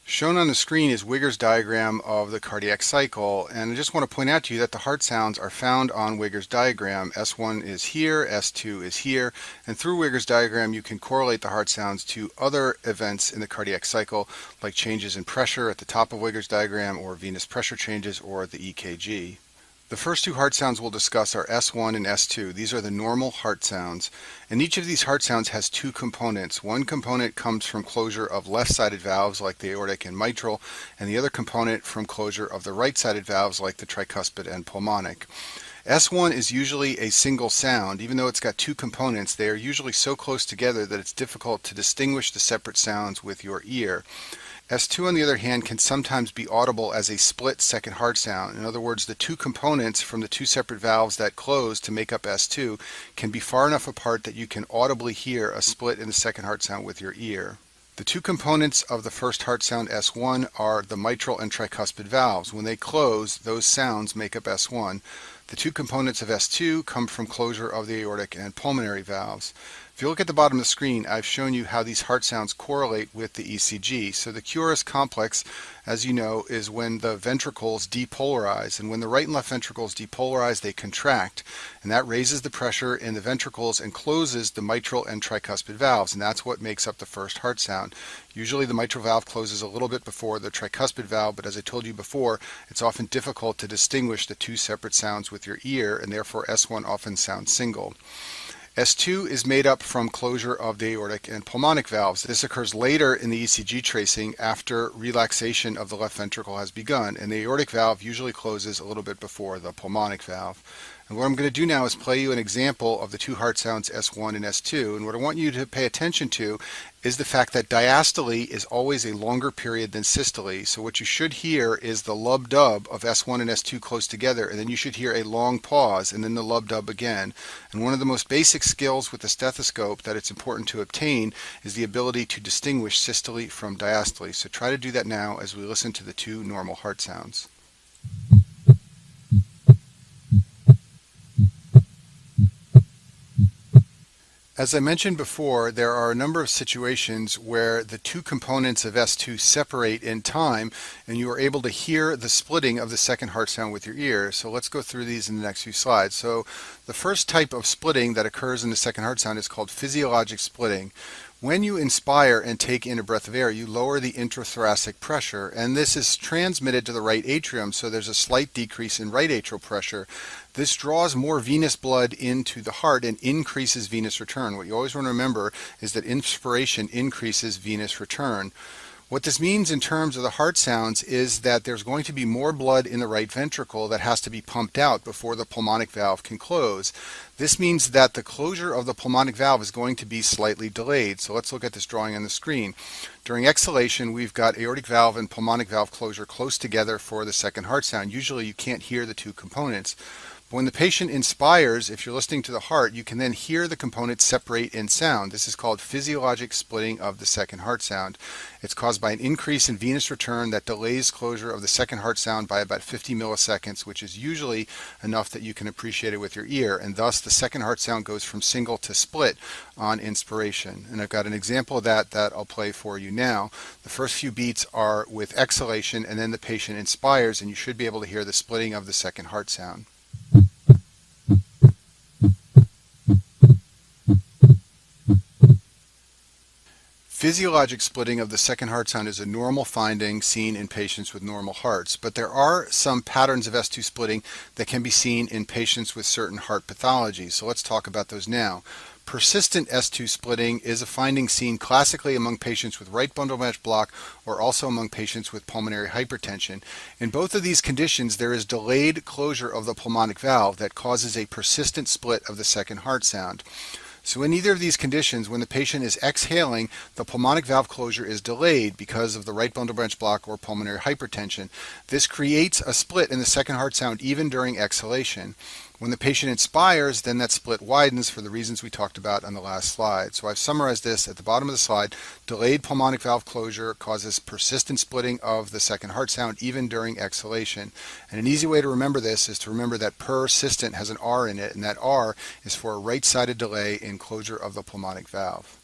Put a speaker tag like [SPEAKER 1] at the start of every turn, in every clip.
[SPEAKER 1] Shown on the screen is Wigger's diagram of the cardiac cycle, and I just want to point out to you that the heart sounds are found on Wigger's diagram. S1 is here, S2 is here, and through Wigger's diagram you can correlate the heart sounds to other events in the cardiac cycle, like changes in pressure at the top of Wigger's diagram, or venous pressure changes, or the EKG. The first two heart sounds we'll discuss are S1 and S2. These are the normal heart sounds. And each of these heart sounds has two components. One component comes from closure of left-sided valves like the aortic and mitral, and the other component from closure of the right-sided valves like the tricuspid and pulmonic. S1 is usually a single sound. Even though it's got two components, they are usually so close together that it's difficult to distinguish the separate sounds with your ear. S2, on the other hand, can sometimes be audible as a split second heart sound. In other words, the two components from the two separate valves that close to make up S2 can be far enough apart that you can audibly hear a split in the second heart sound with your ear. The two components of the first heart sound S1 are the mitral and tricuspid valves. When they close, those sounds make up S1. The two components of S2 come from closure of the aortic and pulmonary valves. If you look at the bottom of the screen, I've shown you how these heart sounds correlate with the ECG. So the QRS complex, as you know, is when the ventricles depolarize. And when the right and left ventricles depolarize, they contract. And that raises the pressure in the ventricles and closes the mitral and tricuspid valves. And that's what makes up the first heart sound. Usually the mitral valve closes a little bit before the tricuspid valve, but as I told you before, it's often difficult to distinguish the two separate sounds with your ear, and therefore S1 often sounds single. S2 is made up from closure of the aortic and pulmonic valves. This occurs later in the ECG tracing after relaxation of the left ventricle has begun, and the aortic valve usually closes a little bit before the pulmonic valve. And what I'm going to do now is play you an example of the two heart sounds S1 and S2, and what I want you to pay attention to is the fact that diastole is always a longer period than systole. So what you should hear is the lub-dub of S1 and S2 close together, and then you should hear a long pause and then the lub-dub again. And one of the most basic skills with the stethoscope that it's important to obtain is the ability to distinguish systole from diastole. So try to do that now as we listen to the two normal heart sounds. As I mentioned before, there are a number of situations where the two components of S2 separate in time and you are able to hear the splitting of the second heart sound with your ear. So let's go through these in the next few slides. So the first type of splitting that occurs in the second heart sound is called physiologic splitting. When you inspire and take in a breath of air, you lower the intrathoracic pressure, and this is transmitted to the right atrium, so there's a slight decrease in right atrial pressure. This draws more venous blood into the heart and increases venous return. What you always want to remember is that inspiration increases venous return. What this means in terms of the heart sounds is that there's going to be more blood in the right ventricle that has to be pumped out before the pulmonic valve can close. This means that the closure of the pulmonic valve is going to be slightly delayed. So let's look at this drawing on the screen. During exhalation, we've got aortic valve and pulmonic valve closure close together for the second heart sound. Usually you can't hear the two components. When the patient inspires, if you're listening to the heart, you can then hear the components separate in sound. This is called physiologic splitting of the second heart sound. It's caused by an increase in venous return that delays closure of the second heart sound by about 50 milliseconds, which is usually enough that you can appreciate it with your ear, and thus the second heart sound goes from single to split on inspiration. And I've got an example of that I'll play for you now. The first few beats are with exhalation, and then the patient inspires, and you should be able to hear the splitting of the second heart sound. Physiologic splitting of the second heart sound is a normal finding seen in patients with normal hearts, but there are some patterns of S2 splitting that can be seen in patients with certain heart pathologies. So let's talk about those now. Persistent S2 splitting is a finding seen classically among patients with right bundle branch block or also among patients with pulmonary hypertension. In both of these conditions, there is delayed closure of the pulmonic valve that causes a persistent split of the second heart sound. So in either of these conditions, when the patient is exhaling, the pulmonic valve closure is delayed because of the right bundle branch block or pulmonary hypertension. This creates a split in the second heart sound even during exhalation. When the patient inspires, then that split widens for the reasons we talked about on the last slide. So I've summarized this at the bottom of the slide. Delayed pulmonic valve closure causes persistent splitting of the second heart sound even during exhalation. And an easy way to remember this is to remember that persistent has an R in it, and that R is for a right-sided delay in closure of the pulmonic valve.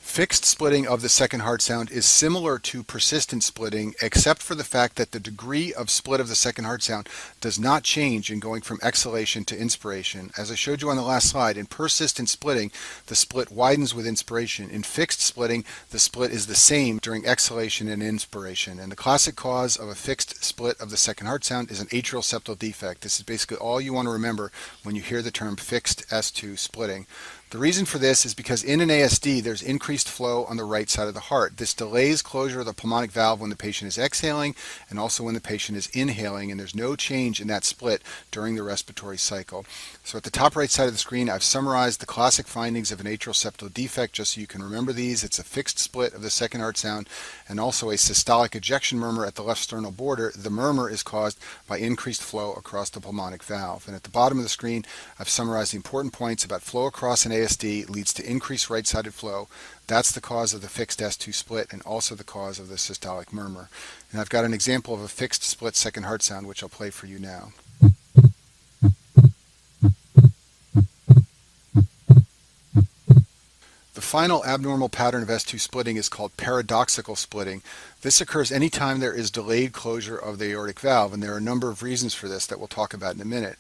[SPEAKER 1] Fixed splitting of the second heart sound is similar to persistent splitting, except for the fact that the degree of split of the second heart sound does not change in going from exhalation to inspiration. As I showed you on the last slide, in persistent splitting, the split widens with inspiration. In fixed splitting, the split is the same during exhalation and inspiration. And the classic cause of a fixed split of the second heart sound is an atrial septal defect. This is basically all you want to remember when you hear the term fixed S2 splitting. The reason for this is because in an ASD, there's increased flow on the right side of the heart. This delays closure of the pulmonic valve when the patient is exhaling and also when the patient is inhaling, and there's no change in that split during the respiratory cycle. So at the top right side of the screen, I've summarized the classic findings of an atrial septal defect just so you can remember these. It's a fixed split of the second heart sound and also a systolic ejection murmur at the left sternal border. The murmur is caused by increased flow across the pulmonic valve. And at the bottom of the screen, I've summarized the important points about flow across an ASD leads to increased right-sided flow. That's the cause of the fixed S2 split and also the cause of the systolic murmur. And I've got an example of a fixed split second heart sound, which I'll play for you now. The final abnormal pattern of S2 splitting is called paradoxical splitting. This occurs anytime there is delayed closure of the aortic valve, and there are a number of reasons for this that we'll talk about in a minute.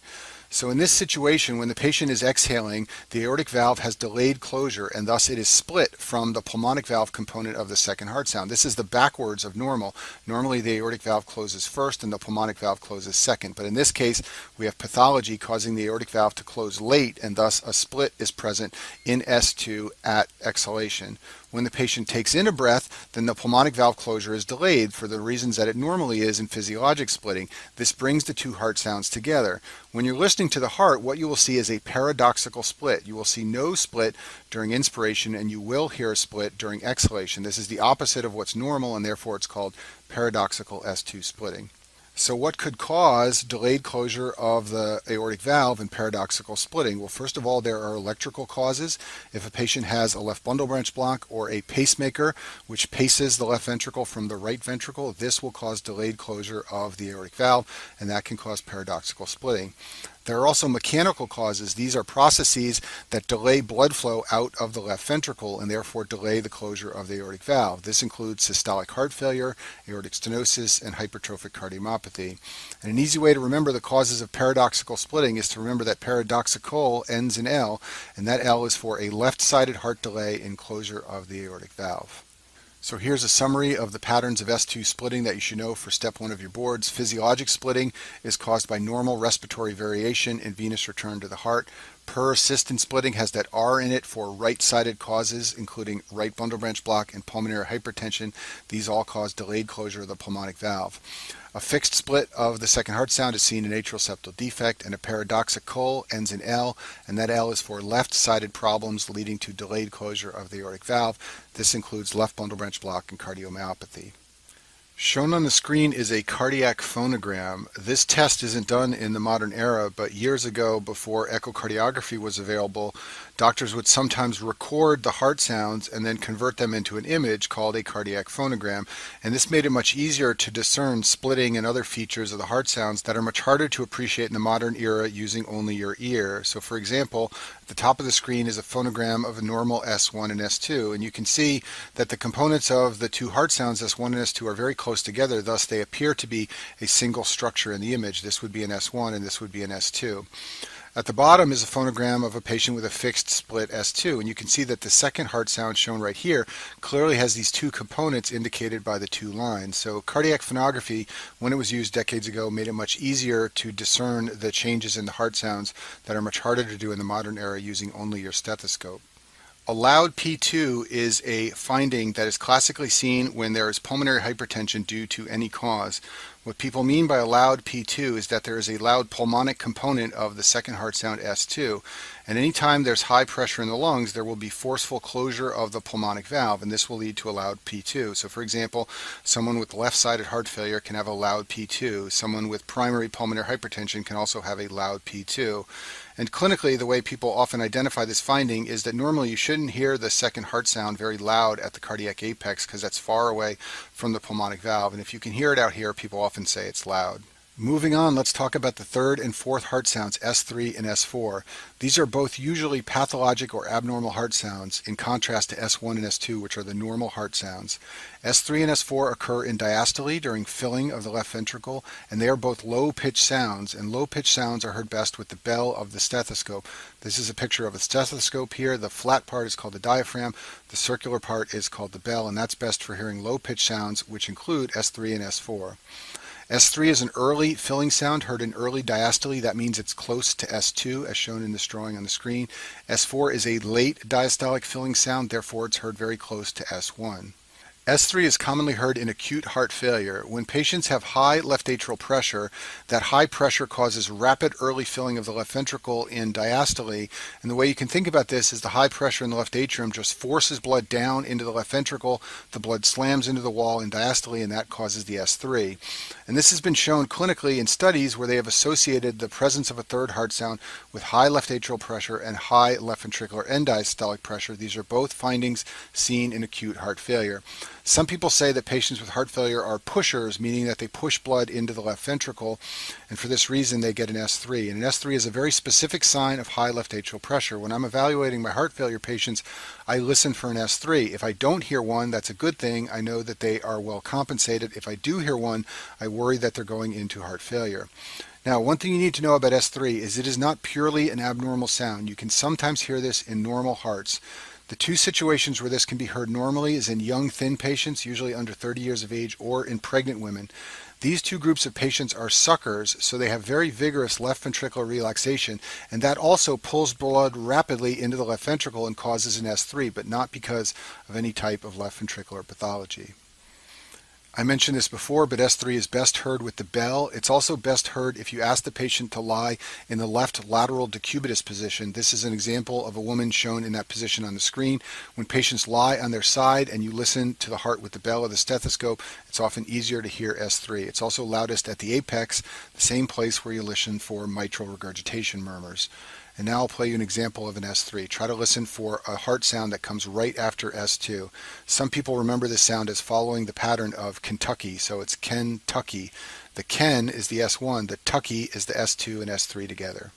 [SPEAKER 1] So in this situation, when the patient is exhaling, the aortic valve has delayed closure, and thus it is split from the pulmonic valve component of the second heart sound. This is the backwards of normal. Normally the aortic valve closes first and the pulmonic valve closes second. But in this case, we have pathology causing the aortic valve to close late, and thus a split is present in S2 at exhalation. When the patient takes in a breath, then the pulmonic valve closure is delayed for the reasons that it normally is in physiologic splitting. This brings the two heart sounds together. When you're listening to the heart, what you will see is a paradoxical split. You will see no split during inspiration, and you will hear a split during exhalation. This is the opposite of what's normal, and therefore it's called paradoxical S2 splitting. So what could cause delayed closure of the aortic valve and paradoxical splitting? Well, first of all, there are electrical causes. If a patient has a left bundle branch block or a pacemaker, which paces the left ventricle from the right ventricle, this will cause delayed closure of the aortic valve, and that can cause paradoxical splitting. There are also mechanical causes. These are processes that delay blood flow out of the left ventricle and therefore delay the closure of the aortic valve. This includes systolic heart failure, aortic stenosis, and hypertrophic cardiomyopathy. And an easy way to remember the causes of paradoxical splitting is to remember that paradoxical ends in L, and that L is for a left-sided heart delay in closure of the aortic valve. So here's a summary of the patterns of S2 splitting that you should know for step 1 of your boards. Physiologic splitting is caused by normal respiratory variation in venous return to the heart. Persistent splitting has that R in it for right-sided causes, including right bundle branch block and pulmonary hypertension. These all cause delayed closure of the pulmonic valve. A fixed split of the second heart sound is seen in atrial septal defect, and a paradoxical ends in L, and that L is for left-sided problems leading to delayed closure of the aortic valve. This includes left bundle branch block and cardiomyopathy. Shown on the screen is a cardiac phonogram. This test isn't done in the modern era, but years ago, before echocardiography was available, doctors would sometimes record the heart sounds and then convert them into an image called a cardiac phonogram. And this made it much easier to discern splitting and other features of the heart sounds that are much harder to appreciate in the modern era using only your ear. So for example, at the top of the screen is a phonogram of a normal S1 and S2, and you can see that the components of the two heart sounds, S1 and S2, are very close together, thus they appear to be a single structure in the image. This would be an S1 and this would be an S2. At the bottom is a phonogram of a patient with a fixed split S2, and you can see that the second heart sound shown right here clearly has these two components indicated by the two lines. So cardiac phonography, when it was used decades ago, made it much easier to discern the changes in the heart sounds that are much harder to do in the modern era using only your stethoscope. A loud P2 is a finding that is classically seen when there is pulmonary hypertension due to any cause. What people mean by a loud P2 is that there is a loud pulmonic component of the second heart sound S2, and anytime there's high pressure in the lungs, there will be forceful closure of the pulmonic valve, and this will lead to a loud P2. So for example, someone with left-sided heart failure can have a loud P2. Someone with primary pulmonary hypertension can also have a loud P2. And clinically, the way people often identify this finding is that normally you shouldn't hear the second heart sound very loud at the cardiac apex because that's far away from the pulmonic valve. And if you can hear it out here, people often say it's loud. Moving on, let's talk about the third and fourth heart sounds, S3 and S4. These are both usually pathologic or abnormal heart sounds, in contrast to S1 and S2, which are the normal heart sounds. S3 and S4 occur in diastole during filling of the left ventricle, and they are both low-pitched sounds, and low-pitched sounds are heard best with the bell of the stethoscope. This is a picture of a stethoscope here. The flat part is called the diaphragm, the circular part is called the bell, and that's best for hearing low-pitched sounds, which include S3 and S4. S3 is an early filling sound heard in early diastole. That means it's close to S2, as shown in this drawing on the screen. S4 is a late diastolic filling sound, therefore it's heard very close to S1. S3 is commonly heard in acute heart failure. When patients have high left atrial pressure, that high pressure causes rapid early filling of the left ventricle in diastole. And the way you can think about this is the high pressure in the left atrium just forces blood down into the left ventricle. The blood slams into the wall in diastole, and that causes the S3. And this has been shown clinically in studies where they have associated the presence of a third heart sound with high left atrial pressure and high left ventricular end diastolic pressure. These are both findings seen in acute heart failure. Some people say that patients with heart failure are pushers, meaning that they push blood into the left ventricle, and for this reason they get an S3. And an S3 is a very specific sign of high left atrial pressure. When I'm evaluating my heart failure patients, I listen for an S3. If I don't hear one, that's a good thing. I know that they are well compensated. If I do hear one, I worry that they're going into heart failure. Now, one thing you need to know about S3 is it is not purely an abnormal sound. You can sometimes hear this in normal hearts. The two situations where this can be heard normally is in young, thin patients, usually under 30 years of age, or in pregnant women. These two groups of patients are suckers, so they have very vigorous left ventricular relaxation, and that also pulls blood rapidly into the left ventricle and causes an S3, but not because of any type of left ventricular pathology. I mentioned this before, but S3 is best heard with the bell. It's also best heard if you ask the patient to lie in the left lateral decubitus position. This is an example of a woman shown in that position on the screen. When patients lie on their side and you listen to the heart with the bell of the stethoscope, it's often easier to hear S3. It's also loudest at the apex, the same place where you listen for mitral regurgitation murmurs. And now I'll play you an example of an S3. Try to listen for a heart sound that comes right after S2. Some people remember this sound as following the pattern of Kentucky, so it's Kentucky. The Ken is the S1, the Tucky is the S2 and S3 together.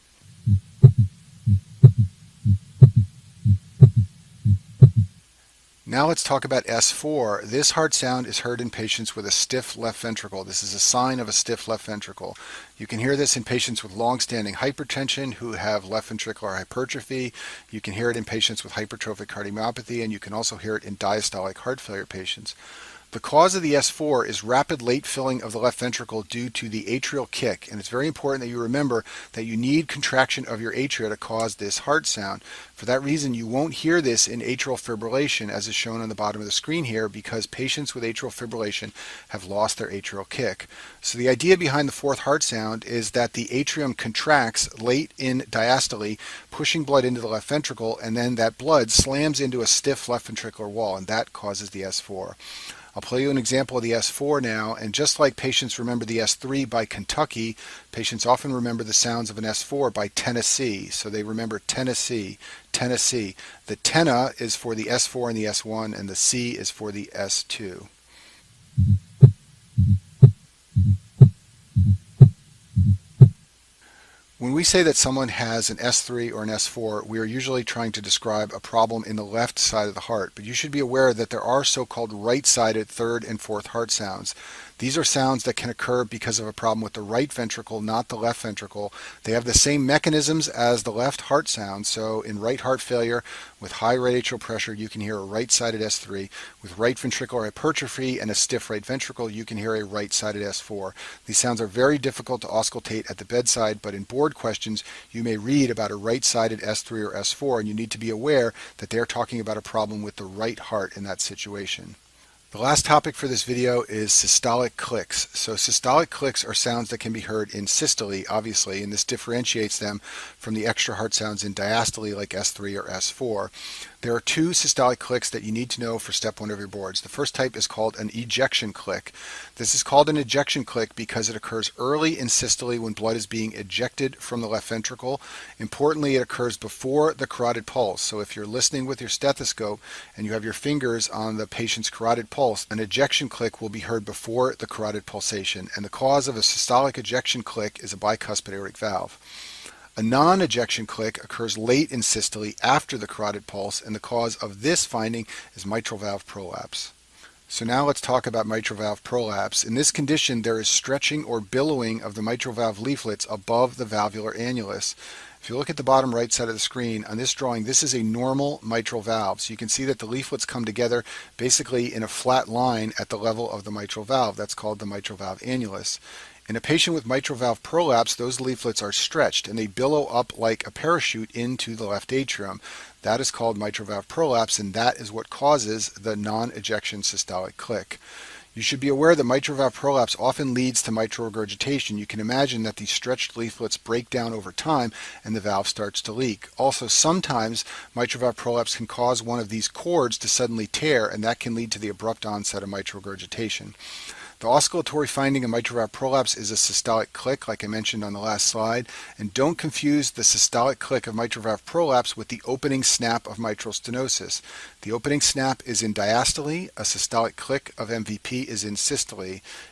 [SPEAKER 1] Now let's talk about S4. This heart sound is heard in patients with a stiff left ventricle. This is a sign of a stiff left ventricle. You can hear this in patients with long-standing hypertension who have left ventricular hypertrophy. You can hear it in patients with hypertrophic cardiomyopathy, and you can also hear it in diastolic heart failure patients. The cause of the S4 is rapid late filling of the left ventricle due to the atrial kick, and it's very important that you remember that you need contraction of your atria to cause this heart sound. For that reason, you won't hear this in atrial fibrillation, as is shown on the bottom of the screen here, because patients with atrial fibrillation have lost their atrial kick. So the idea behind the fourth heart sound is that the atrium contracts late in diastole, pushing blood into the left ventricle, and then that blood slams into a stiff left ventricular wall, and that causes the S4. I'll play you an example of the S4 now, and just like patients remember the S3 by Kentucky, patients often remember the sounds of an S4 by Tennessee. So they remember Tennessee, Tennessee. The tenna is for the S4 and the S1, and the C is for the S2. When we say that someone has an S3 or an S4, we are usually trying to describe a problem in the left side of the heart, but you should be aware that there are so-called right-sided third and fourth heart sounds. These are sounds that can occur because of a problem with the right ventricle, not the left ventricle. They have the same mechanisms as the left heart sound, so in right heart failure with high right atrial pressure, you can hear a right-sided S3. With right ventricular hypertrophy and a stiff right ventricle, you can hear a right-sided S4. These sounds are very difficult to auscultate at the bedside, but in board questions, you may read about a right-sided S3 or S4, and you need to be aware that they're talking about a problem with the right heart in that situation. The last topic for this video is systolic clicks. So systolic clicks are sounds that can be heard in systole, obviously, and this differentiates them from the extra heart sounds in diastole like S3 or S4. There are two systolic clicks that you need to know for step 1 of your boards. The first type is called an ejection click. This is called an ejection click because it occurs early in systole when blood is being ejected from the left ventricle. Importantly, it occurs before the carotid pulse. So if you're listening with your stethoscope and you have your fingers on the patient's carotid pulse, an ejection click will be heard before the carotid pulsation, and the cause of a systolic ejection click is a bicuspid aortic valve. A non-ejection click occurs late in systole after the carotid pulse, and the cause of this finding is mitral valve prolapse. So now let's talk about mitral valve prolapse. In this condition, there is stretching or billowing of the mitral valve leaflets above the valvular annulus. If you look at the bottom right side of the screen, on this drawing, this is a normal mitral valve. So you can see that the leaflets come together basically in a flat line at the level of the mitral valve. That's called the mitral valve annulus. In a patient with mitral valve prolapse, those leaflets are stretched and they billow up like a parachute into the left atrium. That is called mitral valve prolapse, and that is what causes the non-ejection systolic click. You should be aware that mitral valve prolapse often leads to mitral regurgitation. You can imagine that these stretched leaflets break down over time and the valve starts to leak. Also, sometimes mitral valve prolapse can cause one of these cords to suddenly tear, and that can lead to the abrupt onset of mitral regurgitation. The oscillatory finding of mitral valve prolapse is a systolic click, like I mentioned on the last slide, and don't confuse the systolic click of mitral valve prolapse with the opening snap of mitral stenosis. The opening snap is in diastole, a systolic click of MVP is in systole.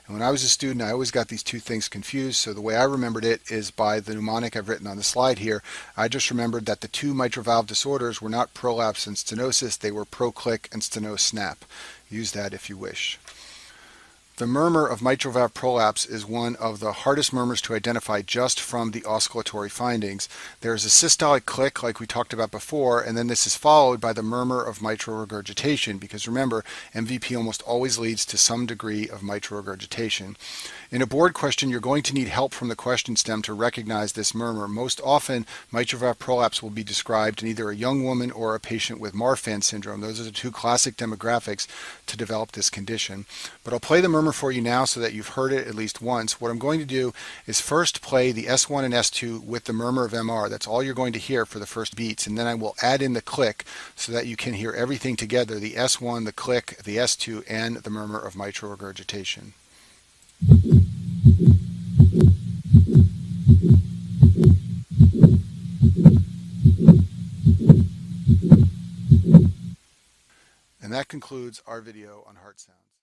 [SPEAKER 1] And when I was a student, I always got these two things confused, so the way I remembered it is by the mnemonic I've written on the slide here. I just remembered that the two mitral valve disorders were not prolapse and stenosis, they were proclick and steno snap. Use that if you wish. The murmur of mitral valve prolapse is one of the hardest murmurs to identify just from the oscillatory findings. There is a systolic click like we talked about before, and then this is followed by the murmur of mitral regurgitation, because remember, MVP almost always leads to some degree of mitral regurgitation. In a board question, you're going to need help from the question stem to recognize this murmur. Most often, mitral valve prolapse will be described in either a young woman or a patient with Marfan syndrome. Those are the two classic demographics to develop this condition. But I'll play the murmur for you now so that you've heard it at least once. What I'm going to do is first play the S1 and S2 with the murmur of MR. That's all you're going to hear for the first beats, and then I will add in the click so that you can hear everything together, the S1, the click, the S2, and the murmur of mitral regurgitation. And that concludes our video on heart sounds.